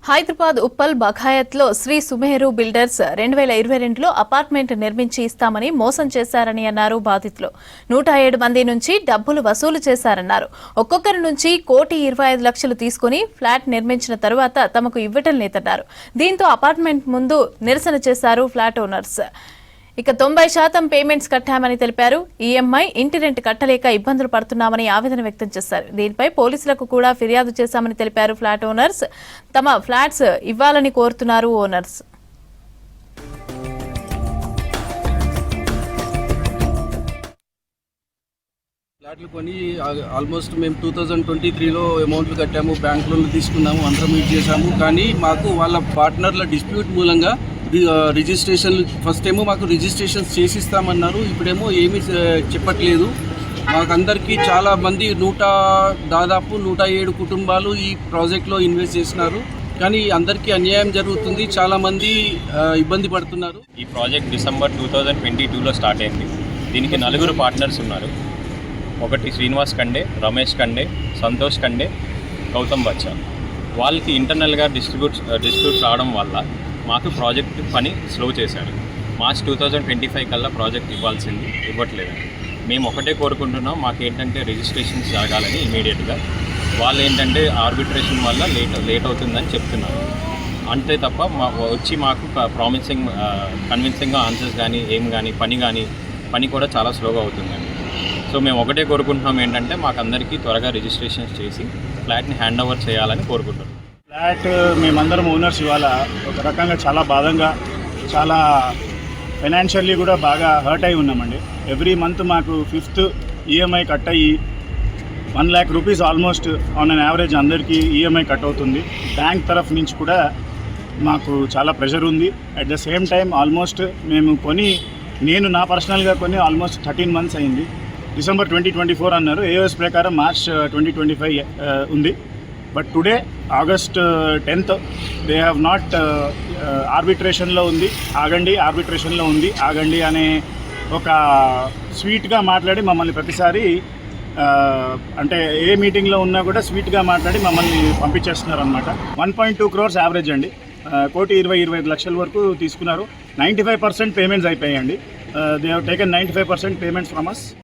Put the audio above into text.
Hyderabad Uppal బఘాయత్లో Shri Sumeru builders 2022లో apartment నిర్మించి ఇస్తామని మోసం చేశారని అన్నారు బాధితులు. 107 మంది నుంచి డబ్బులు వసూలు చేశారన్నారు. ఒక్కొక్కరి నుంచి 1,25,00,000 తీసుకుని ఫ్లాట్ నిర్మించిన తరువాత తమకు ఇవ్వటం లేదన్నారు. దీంతో అపార్ట్మెంట్ ముందు నిరసన చేశారు ఫ్లాట్ ఓనర్స్. ఇక 90% పేమెంట్స్ కట్టామని తెలిపారు. ఈఎంఐ, ఇంటి రెంట్ కట్టలేక ఇబ్బందులు పడుతున్నామని ఆవేదన వ్యక్తం చేశారు. దీనిపై పోలీసులకు కూడా ఫిర్యాదు చేశామని తెలిపారు ఫ్లాట్ ఓనర్స్. తమ ఫ్లాట్స్ ఇవ్వాలని కోరుతున్నారు ఓనర్స్. ఫ్లాట్లు కొని ఆల్మోస్ట్ మేము 2023లో అమౌంట్లు కట్టాము, బ్యాంక్ లోన్లు తీసుకున్నాము, అందరం మీట్ చేశాము. కానీ మాకు వాళ్ళ పార్ట్నర్ల డిస్ప్యూట్ మూలంగా రిజిస్ట్రేషన్ ఫస్ట్ ఏమో మాకు రిజిస్ట్రేషన్స్ చేసిస్తామన్నారు. ఇప్పుడేమో ఏమీ చెప్పట్లేదు. మాకందరికీ చాలా మంది దాదాపు 107 కుటుంబాలు ఈ ప్రాజెక్ట్లో ఇన్వెస్ట్ చేసినారు. కానీ అందరికీ అన్యాయం జరుగుతుంది, చాలామంది ఇబ్బంది పడుతున్నారు. ఈ ప్రాజెక్ట్ డిసెంబర్ 2022లో స్టార్ట్ అయింది. దీనికి 4 పార్ట్నర్స్ ఉన్నారు. ఒకటి శ్రీనివాస్ కండే, రమేష్ కండే, సంతోష్ కండే, గౌతమ్ బచ్చా. వాళ్ళకి ఇంటర్నల్గా డిస్ట్రిబ్యూట్స్ రావడం వల్ల మాకు ప్రాజెక్ట్ పని స్లో చేశారు. మార్చ్ 2025 కల్లా ప్రాజెక్ట్ ఇవ్వట్లేదు. మేము ఒకటే కోరుకుంటున్నాం, మాకేంటంటే రిజిస్ట్రేషన్స్ జరగాలని ఇమీడియట్గా. వాళ్ళు ఏంటంటే ఆర్బిట్రేషన్ వల్ల లేట్ అవుతుందని చెప్తున్నారు. అంతే తప్ప మాకు కన్విన్సింగ్గా ఆన్సర్స్ కానీ పని కూడా చాలా స్లోగా అవుతుందండి. సో మేము ఒకటే కోరుకుంటున్నాం ఏంటంటే మాకందరికీ త్వరగా రిజిస్ట్రేషన్స్ చేసి ఫ్లాట్ని హ్యాండ్ ఓవర్ చేయాలని కోరుకుంటున్నాం. ఫ్లాట్ మేమందరం ఓనర్స్ ఇవాళ ఒక రకంగా చాలా బాధంగా, చాలా ఫైనాన్షియల్లీ కూడా బాగా హర్ట్ అయి ఉన్నామండి. ఎవ్రీ మంత్ మాకు 5th ఈఎంఐ కట్ అయ్యి 1 lakh rupees almost on an average అందరికీ ఈఎంఐ కట్ అవుతుంది. బ్యాంక్ తరఫు నుంచి కూడా మాకు చాలా ప్రెషర్ ఉంది. At the same time almost నేను నా పర్సనల్గా కొని ఆల్మోస్ట్ 13 months అయింది. డిసెంబర్ 2024 అన్నారు. ఏఓఎస్ ప్రకారం మార్చ్ 2025 ఉంది. But today August 10th they have not ఆర్బిట్రేషన్లో ఉంది, ఆగండి అనే ఒక స్వీట్గా మాట్లాడి మమ్మల్ని ప్రతిసారి అంటే ఏ మీటింగ్లో ఉన్నా కూడా స్వీట్గా మాట్లాడి మమ్మల్ని పంపించేస్తున్నారు అనమాట. 1.2 crores యావరేజ్ అండి. 1,25,00,000 వరకు తీసుకున్నారు. 95% పేమెంట్స్ అయిపోయాయండి. They have taken 95% payments from us.